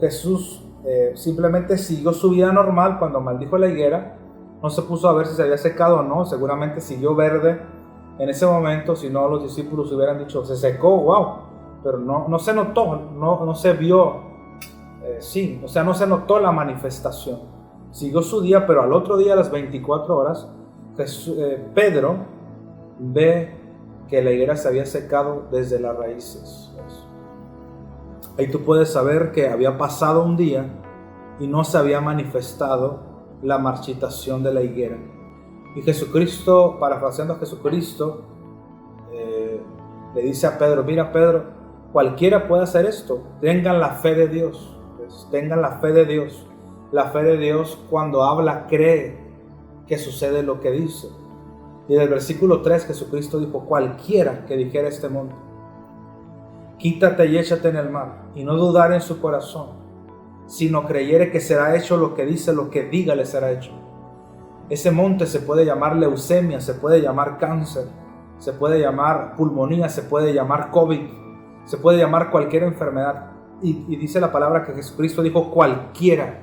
Jesús simplemente siguió su vida normal cuando maldijo la higuera. No se puso a ver si se había secado o no, seguramente siguió verde en ese momento. Si no, los discípulos hubieran dicho, se secó, wow, pero no se notó, no se vio, o sea, no se notó la manifestación. Siguió su día, pero al otro día, a las 24 horas, Pedro ve que la higuera se había secado desde las raíces. Ahí tú puedes saber que había pasado un día y no se había manifestado la marchitación de la higuera. Y Jesucristo, parafraseando a Jesucristo, le dice a Pedro, mira Pedro, cualquiera puede hacer esto, tengan la fe de Dios, pues, tengan la fe de Dios. La fe de Dios, cuando habla, cree que sucede lo que dice. Y en el versículo 3 Jesucristo dijo, cualquiera que dijera este monte, quítate y échate en el mar, y no dudar en su corazón, sino creyere que será hecho lo que dice, lo que diga le será hecho. Ese monte se puede llamar leucemia, se puede llamar cáncer, se puede llamar pulmonía, se puede llamar COVID, se puede llamar cualquier enfermedad. Y dice la palabra que Jesucristo dijo, cualquiera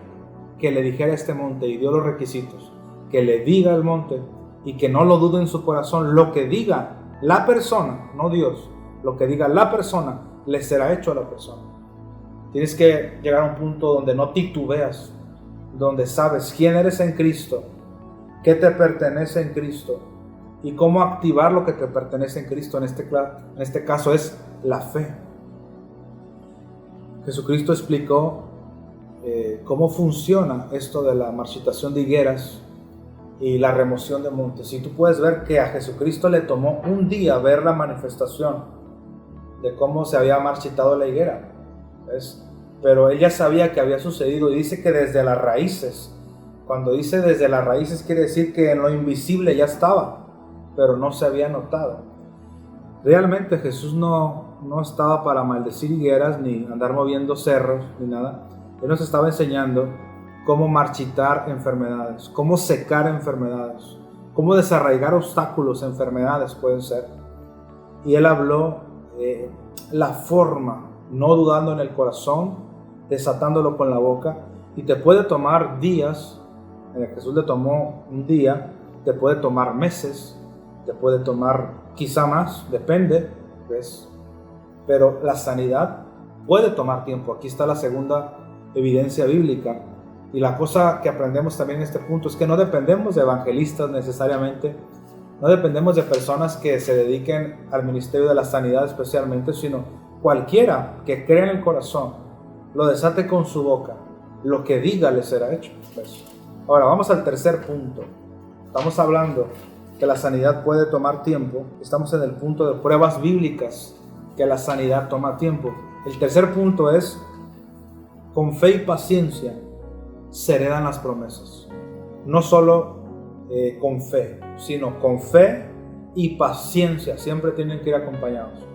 que le dijera a este monte, y dio los requisitos, que le diga al monte, y que no lo dude en su corazón, lo que diga la persona, no Dios, lo que diga la persona, le será hecho a la persona. Tienes que llegar a un punto donde no titubeas, donde sabes quién eres en Cristo, qué te pertenece en Cristo y cómo activar lo que te pertenece en Cristo. En este caso es la fe. Jesucristo explicó cómo funciona esto de la marchitación de higueras y la remoción de montes. Y tú puedes ver que a Jesucristo le tomó un día ver la manifestación de cómo se había marchitado la higuera, ¿ves? Pero ella sabía que había sucedido, y dice que desde las raíces. Cuando dice desde las raíces, quiere decir que en lo invisible ya estaba, pero no se había notado. Realmente Jesús no estaba para maldecir higueras, ni andar moviendo cerros, ni nada. Él nos estaba enseñando cómo marchitar enfermedades, cómo secar enfermedades, cómo desarraigar obstáculos, enfermedades pueden ser. Y Él habló la forma, no dudando en el corazón, desatándolo con la boca. Y te puede tomar días, Jesús le tomó un día, te puede tomar meses, te puede tomar quizá más, depende, ¿ves? Pero la sanidad puede tomar tiempo. Aquí está la segunda evidencia bíblica. Y la cosa que aprendemos también en este punto es que no dependemos de evangelistas necesariamente, no dependemos de personas que se dediquen al ministerio de la sanidad especialmente, sino cualquiera que crea en el corazón, lo desate con su boca, lo que diga le será hecho. Pues, ahora vamos al tercer punto. Estamos hablando que la sanidad puede tomar tiempo. Estamos en el punto de pruebas bíblicas que la sanidad toma tiempo. El tercer punto es, con fe y paciencia se heredan las promesas. No solo con fe, sino con fe y paciencia. Siempre tienen que ir acompañados.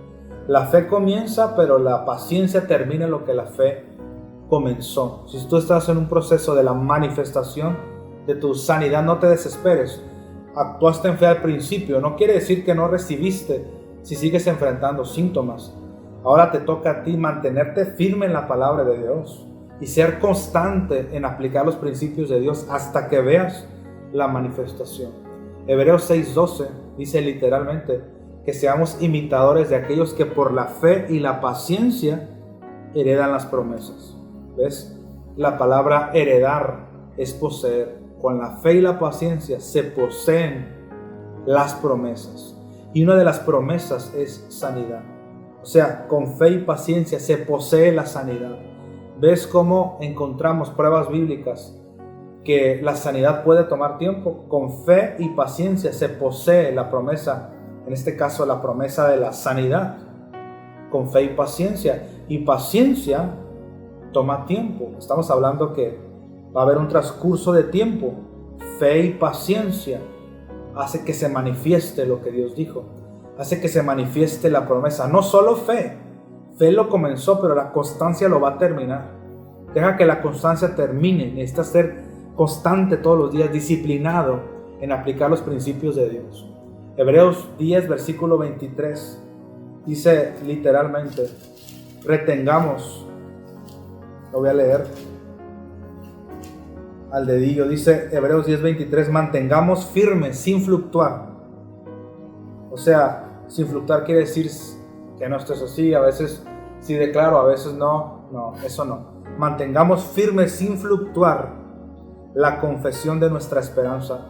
La fe comienza, pero la paciencia termina en lo que la fe comenzó. Si tú estás en un proceso de la manifestación de tu sanidad, no te desesperes. Actuaste en fe al principio, no quiere decir que no recibiste si sigues enfrentando síntomas. Ahora te toca a ti mantenerte firme en la palabra de Dios y ser constante en aplicar los principios de Dios hasta que veas la manifestación. Hebreos 6:12 dice literalmente que seamos imitadores de aquellos que por la fe y la paciencia heredan las promesas. ¿Ves? La palabra heredar es poseer. Con la fe y la paciencia se poseen las promesas. Y una de las promesas es sanidad. O sea, con fe y paciencia se posee la sanidad. ¿Ves cómo encontramos pruebas bíblicas que la sanidad puede tomar tiempo? Con fe y paciencia se posee la promesa, en este caso la promesa de la sanidad. Con fe y paciencia. Y paciencia toma tiempo. Estamos hablando que va a haber un transcurso de tiempo. Fe y paciencia hace que se manifieste lo que Dios dijo. Hace que se manifieste la promesa. No solo fe. Fe lo comenzó, pero la constancia lo va a terminar. Deja que la constancia termine. Necesitas ser constante todos los días, disciplinado en aplicar los principios de Dios. Hebreos 10, versículo 23, dice literalmente, retengamos Lo voy a leer al dedillo. Dice Hebreos 10:23, mantengamos firmes sin fluctuar. O sea, sin fluctuar quiere decir que no estés así, a veces sí declaro, a veces no. No, eso no. Mantengamos firmes sin fluctuar la confesión de nuestra esperanza.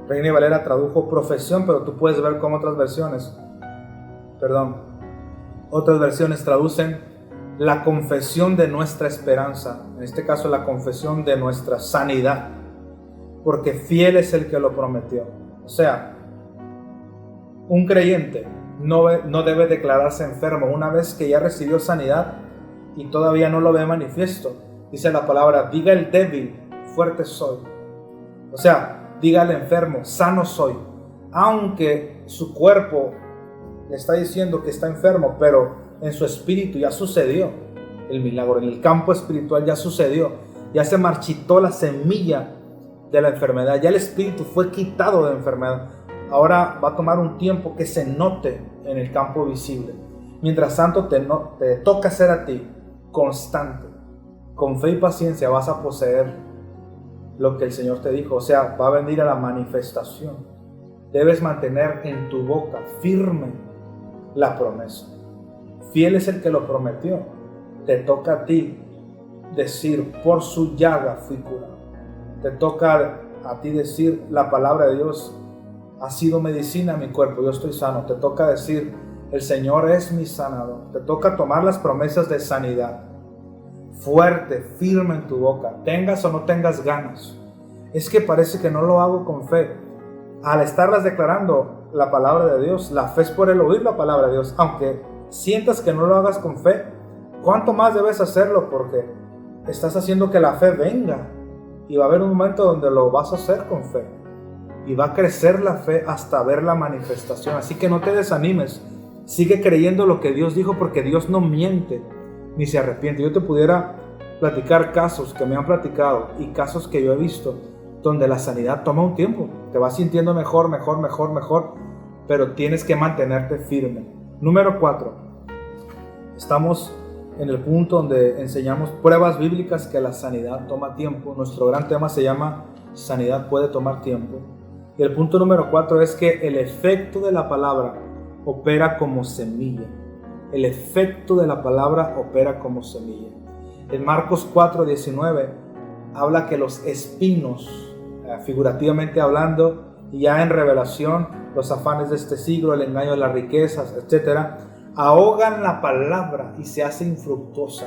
Reina y Valera tradujo profesión, pero tú puedes ver cómo otras versiones traducen la confesión de nuestra esperanza. En este caso, la confesión de nuestra sanidad, porque fiel es el que lo prometió. O sea, un creyente no debe declararse enfermo una vez que ya recibió sanidad y todavía no lo ve manifiesto. Dice la palabra, diga el débil, fuerte soy. O sea, diga al enfermo, sano soy. Aunque su cuerpo le está diciendo que está enfermo, pero en su espíritu ya sucedió el milagro. En el campo espiritual ya sucedió. Ya se marchitó la semilla de la enfermedad. Ya el espíritu fue quitado de enfermedad. Ahora va a tomar un tiempo que se note en el campo visible. Mientras tanto te toca ser a ti constante. Con fe y paciencia vas a poseer lo que el Señor te dijo. O sea, va a venir a la manifestación. Debes mantener en tu boca firme la promesa. Fiel es el que lo prometió. Te toca a ti decir, por su llaga fui curado. Te toca a ti decir, la palabra de Dios ha sido medicina a mi cuerpo, yo estoy sano. Te toca decir, el Señor es mi sanador. Te toca tomar las promesas de sanidad. Fuerte, firme en tu boca. Tengas o no tengas ganas. Es que parece que no lo hago con fe. Al estarlas declarando la palabra de Dios, la fe es por el oír la palabra de Dios. Aunque sientas que no lo hagas con fe, ¿cuánto más debes hacerlo? Porque estás haciendo que la fe venga. Y va a haber un momento donde lo vas a hacer con fe. Y va a crecer la fe hasta ver la manifestación. Así que no te desanimes. Sigue creyendo lo que Dios dijo, porque Dios no miente ni se arrepiente. Yo te pudiera platicar casos que me han platicado y casos que yo he visto donde la sanidad toma un tiempo. Te vas sintiendo mejor, pero tienes que mantenerte firme. Número 4. Estamos en el punto donde enseñamos pruebas bíblicas que la sanidad toma tiempo. Nuestro gran tema se llama sanidad puede tomar tiempo. Y el punto número 4 es que el efecto de la palabra opera como semilla. El efecto de la palabra opera como semilla. En Marcos 4:19 habla que los espinos, figurativamente hablando, y ya en revelación, los afanes de este siglo, el engaño de las riquezas, etcétera, ahogan la palabra y se hace infructuosa.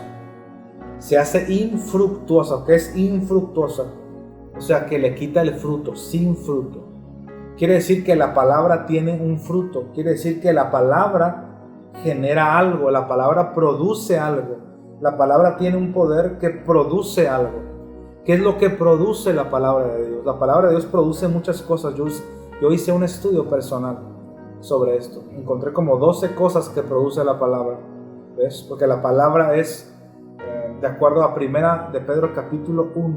Se hace infructuosa. ¿Qué es infructuosa? O sea, que le quita el fruto, sin fruto. Quiere decir que la palabra tiene un fruto. Quiere decir que la palabra genera algo. La palabra produce algo. La palabra tiene un poder que produce algo. ¿Qué es lo que produce la palabra de Dios? La palabra de Dios produce muchas cosas. Yo hice un estudio personal sobre esto. Encontré como 12 cosas que produce la palabra. ¿Ves? Porque la palabra es, de acuerdo a 1 de Pedro capítulo 1,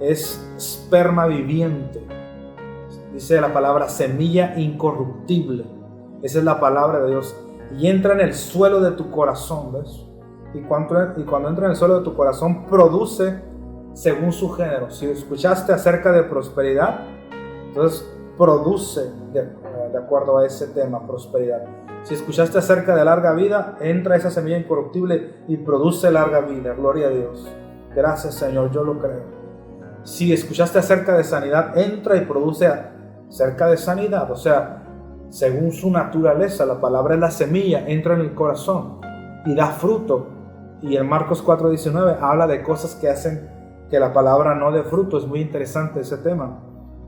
es esperma viviente. Dice la palabra semilla incorruptible. Esa es la palabra de Dios. Y entra en el suelo de tu corazón, ¿ves? Y cuando entra en el suelo de tu corazón, produce según su género. Si escuchaste acerca de prosperidad, entonces produce de acuerdo a ese tema, prosperidad. Si escuchaste acerca de larga vida, entra esa semilla incorruptible y produce larga vida. Gloria a Dios. Gracias, Señor, yo lo creo. Si escuchaste acerca de sanidad, entra y produce acerca de sanidad. O sea, según su naturaleza, la palabra es la semilla, entra en el corazón y da fruto. Y en Marcos 4:19 habla de cosas que hacen que la palabra no dé fruto. Es muy interesante ese tema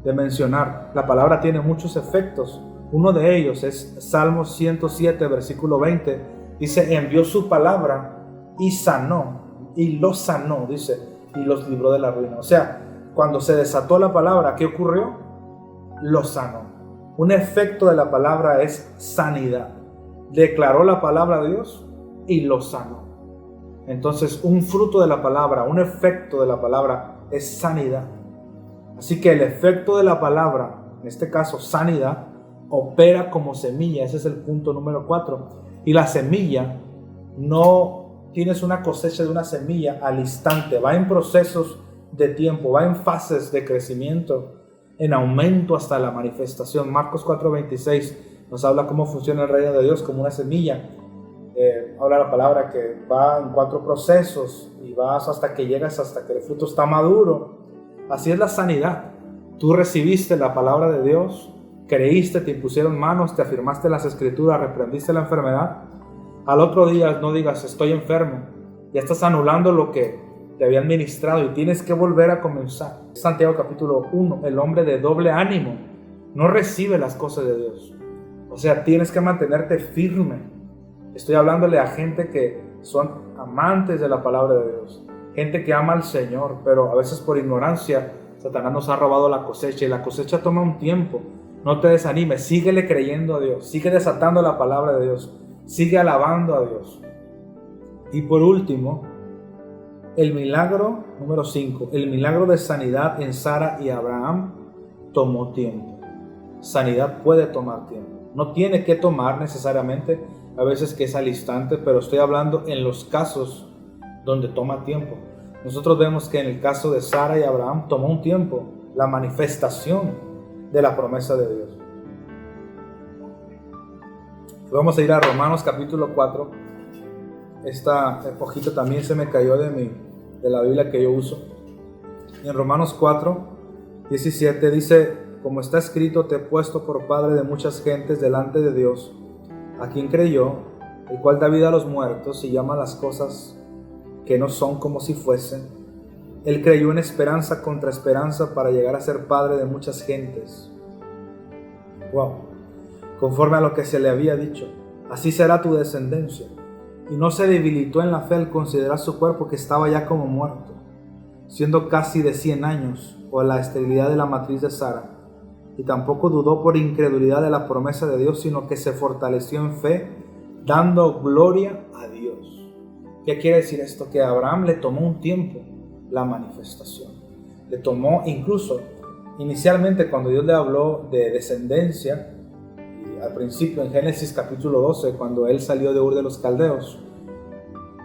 de mencionar. La palabra tiene muchos efectos. Uno de ellos es Salmos 107, versículo 20. Dice, envió su palabra y sanó, y los sanó, dice, y los libró de la ruina. O sea, cuando se desató la palabra, ¿qué ocurrió? Los sanó. Un efecto de la palabra es sanidad. Declaró la palabra de Dios y los sanó. Entonces, un fruto de la palabra, un efecto de la palabra es sanidad. Así que el efecto de la palabra, en este caso sanidad, opera como semilla. Ese es el punto número 4. Y la semilla no tienes una cosecha de una semilla al instante, va en procesos de tiempo, va en fases de crecimiento, en aumento hasta la manifestación. Marcos 4:26 nos habla cómo funciona el reino de Dios como una semilla. Habla la palabra que va en 4 procesos y vas hasta que llegas, hasta que el fruto está maduro. Así es la sanidad. Tú recibiste la palabra de Dios, creíste, te impusieron manos, te afirmaste las escrituras, reprendiste la enfermedad. Al otro día no digas estoy enfermo, ya estás anulando lo que te habían ministrado y tienes que volver a comenzar. Santiago capítulo 1, el hombre de doble ánimo no recibe las cosas de Dios. O sea, tienes que mantenerte firme. Estoy hablándole a gente que son amantes de la palabra de Dios, gente que ama al Señor, pero a veces por ignorancia Satanás nos ha robado la cosecha y la cosecha toma un tiempo. No te desanimes, síguele creyendo a Dios, sigue desatando la palabra de Dios, sigue alabando a Dios. Y por último, el milagro número 5, el milagro de sanidad en Sara y Abraham tomó tiempo. Sanidad puede tomar tiempo, no tiene que tomar necesariamente a veces que es al instante, pero estoy hablando en los casos donde toma tiempo. Nosotros vemos que en el caso de Sara y Abraham tomó un tiempo la manifestación de la promesa de Dios. Vamos a ir a Romanos capítulo 4. Esta hojita también se me cayó de la Biblia que yo uso. Y en Romanos 4:17 dice: como está escrito, te he puesto por padre de muchas gentes delante de Dios, a quien creyó, el cual da vida a los muertos y llama las cosas que no son como si fuesen. Él creyó en esperanza contra esperanza para llegar a ser padre de muchas gentes. Wow. Conforme a lo que se le había dicho, así será tu descendencia. Y no se debilitó en la fe al considerar su cuerpo que estaba ya como muerto, siendo casi de 100 años, por la esterilidad de la matriz de Sara. Y tampoco dudó por incredulidad de la promesa de Dios, sino que se fortaleció en fe, dando gloria a Dios. ¿Qué quiere decir esto? Que a Abraham le tomó un tiempo la manifestación. Le tomó incluso, inicialmente cuando Dios le habló de descendencia, y al principio en Génesis capítulo 12, cuando él salió de Ur de los Caldeos,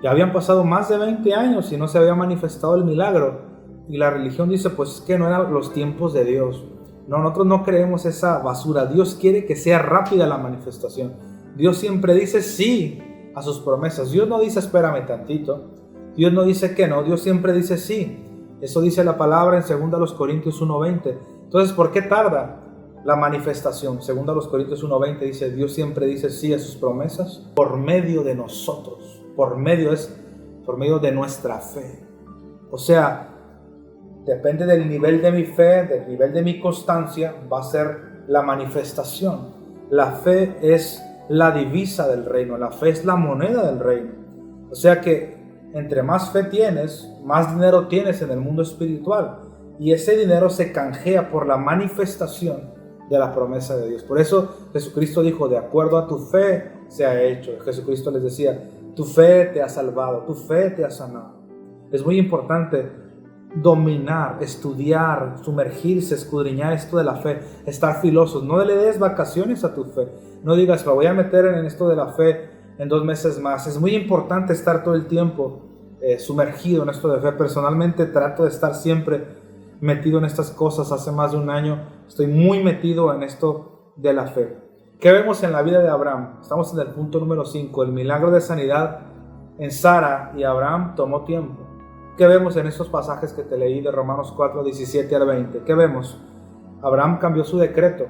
ya habían pasado más de 20 años y no se había manifestado el milagro. Y la religión dice, pues es que no eran los tiempos de Dios. No, nosotros no creemos esa basura. Dios quiere que sea rápida la manifestación. Dios siempre dice sí a sus promesas. Dios no dice espérame tantito. Dios no dice que no. Dios siempre dice sí. Eso dice la palabra en 2 Corintios 1:20. Entonces, ¿por qué tarda la manifestación? 2 Corintios 1:20 dice, Dios siempre dice sí a sus promesas por medio de nosotros. Por medio de nuestra fe. O sea, depende del nivel de mi fe, del nivel de mi constancia, va a ser la manifestación. La fe es la divisa del reino, la fe es la moneda del reino. O sea que entre más fe tienes, más dinero tienes en el mundo espiritual. Y ese dinero se canjea por la manifestación de la promesa de Dios. Por eso Jesucristo dijo, de acuerdo a tu fe se ha hecho. Jesucristo les decía, tu fe te ha salvado, tu fe te ha sanado. Es muy importante dominar, estudiar, sumergirse, escudriñar esto de la fe, estar filosos. No le des vacaciones a tu fe. No digas, me voy a meter en esto de la fe en 2 meses más. Es muy importante estar todo el tiempo sumergido en esto de fe. Personalmente trato de estar siempre metido en estas cosas. Hace más de un año estoy muy metido en esto de la fe. ¿Qué vemos en la vida de Abraham? Estamos en el punto número 5. El milagro de sanidad en Sara y Abraham tomó tiempo. ¿Qué vemos en estos pasajes que te leí de Romanos 4, 17 al 20? ¿Qué vemos? Abraham cambió su decreto.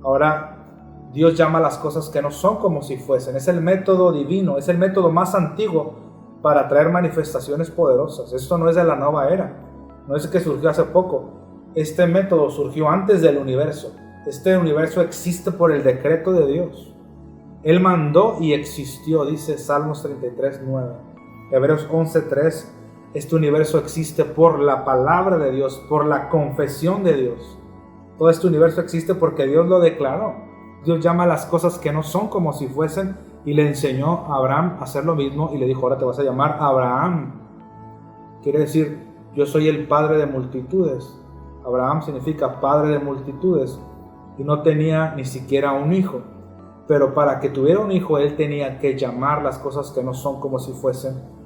Ahora Dios llama las cosas que no son como si fuesen. Es el método divino, es el método más antiguo para traer manifestaciones poderosas. Esto no es de la nueva era, no es que surgió hace poco. Este método surgió antes del universo. Este universo existe por el decreto de Dios. Él mandó y existió, dice Salmos 33, 9. Hebreos 11, 3. Este universo existe por la palabra de Dios, por la confesión de Dios. Todo este universo existe porque Dios lo declaró. Dios llama a las cosas que no son como si fuesen y le enseñó a Abraham a hacer lo mismo y le dijo, ahora te vas a llamar Abraham. Quiere decir, yo soy el padre de multitudes. Abraham significa padre de multitudes y no tenía ni siquiera un hijo. Pero para que tuviera un hijo, él tenía que llamar las cosas que no son como si fuesen.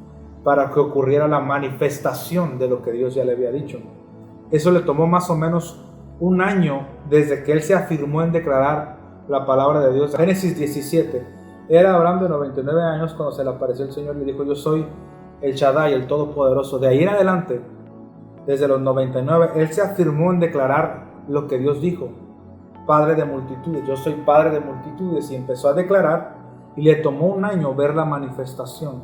para que ocurriera la manifestación de lo que Dios ya le había dicho. Eso le tomó más o menos un año desde que él se afirmó en declarar la palabra de Dios. Génesis 17. Era Abraham de 99 años cuando se le apareció el Señor y le dijo: yo soy el Shaddai, el Todopoderoso. De ahí en adelante, desde los 99, él se afirmó en declarar lo que Dios dijo: Padre de multitudes, yo soy Padre de multitudes. Y empezó a declarar, y le tomó un año ver la manifestación.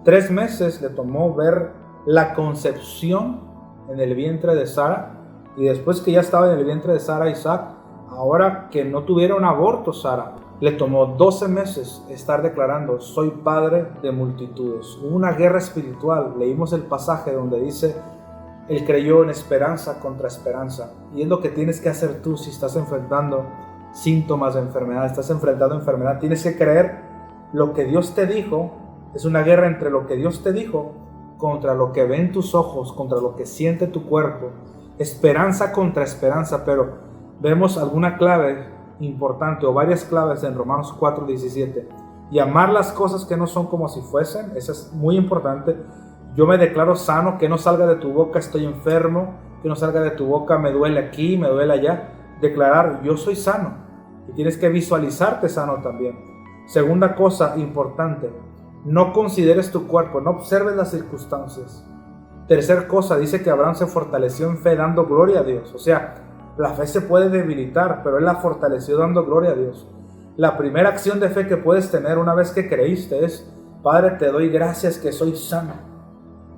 3 meses le tomó ver la concepción en el vientre de Sara, y después que ya estaba en el vientre de Sara, Isaac, ahora que no tuviera un aborto Sara, le tomó 12 meses estar declarando: soy padre de multitudes. Hubo una guerra espiritual. Leímos el pasaje donde dice: él creyó en esperanza contra esperanza. Y es lo que tienes que hacer tú si estás enfrentando síntomas de enfermedad, estás enfrentando enfermedad. Tienes que creer lo que Dios te dijo. Es una guerra entre lo que Dios te dijo contra lo que ven tus ojos, contra lo que siente tu cuerpo. Esperanza contra esperanza. Pero vemos alguna clave importante o varias claves en Romanos 4:17. Y amar las cosas que no son como si fuesen. Eso es muy importante. Yo me declaro sano, que no salga de tu boca estoy enfermo, que no salga de tu boca me duele aquí, me duele allá. Declarar: yo soy sano. Y tienes que visualizarte sano también. Segunda cosa importante: no consideres tu cuerpo, no observes las circunstancias. Tercer cosa, dice que Abraham se fortaleció en fe dando gloria a Dios. O sea, la fe se puede debilitar, pero él la fortaleció dando gloria a Dios. La primera acción de fe que puedes tener una vez que creíste es: Padre, te doy gracias que soy sano.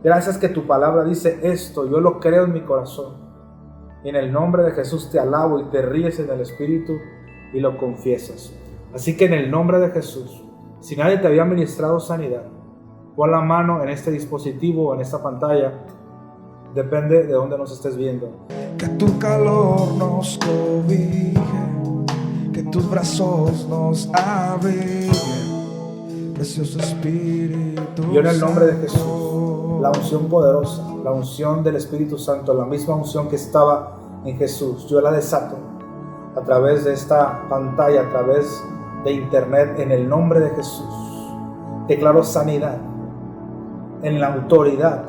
Gracias que tu palabra dice esto, yo lo creo en mi corazón. Y en el nombre de Jesús te alabo, y te ríes en el Espíritu y lo confiesas. Así que en el nombre de Jesús, si nadie te había ministrado sanidad, pon la mano en este dispositivo o en esta pantalla, depende de dónde nos estés viendo. Que tu calor nos cobije, que tus brazos nos abriguen, precioso Espíritu. Yo en el nombre de Jesús, la unción poderosa, la unción del Espíritu Santo, la misma unción que estaba en Jesús, yo la desato a través de esta pantalla, a través de internet, en el nombre de Jesús. Declaro sanidad en la autoridad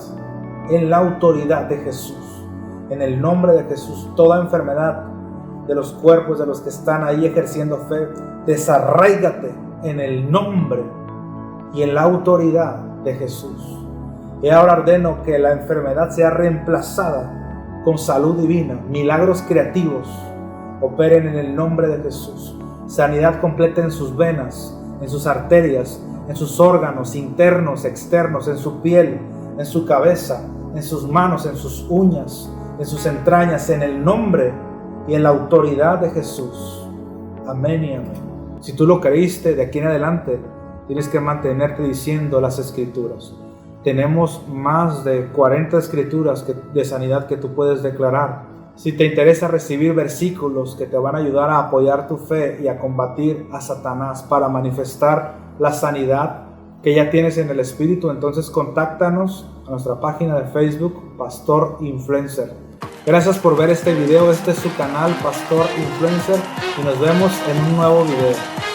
de Jesús. En el nombre de Jesús, toda enfermedad de los cuerpos de los que están ahí ejerciendo fe, desarráigate en el nombre y en la autoridad de Jesús. Y ahora ordeno que la enfermedad sea reemplazada con salud divina, milagros creativos operen en el nombre de Jesús. Sanidad completa en sus venas, en sus arterias, en sus órganos internos, externos, en su piel, en su cabeza, en sus manos, en sus uñas, en sus entrañas, en el nombre y en la autoridad de Jesús. Amén y amén. Si tú lo creíste, de aquí en adelante tienes que mantenerte diciendo las escrituras. Tenemos más de 40 escrituras de sanidad que tú puedes declarar. Si te interesa recibir versículos que te van a ayudar a apoyar tu fe y a combatir a Satanás para manifestar la sanidad que ya tienes en el Espíritu, entonces contáctanos a nuestra página de Facebook, Pastor Influencer. Gracias por ver este video. Este es su canal, Pastor Influencer, y nos vemos en un nuevo video.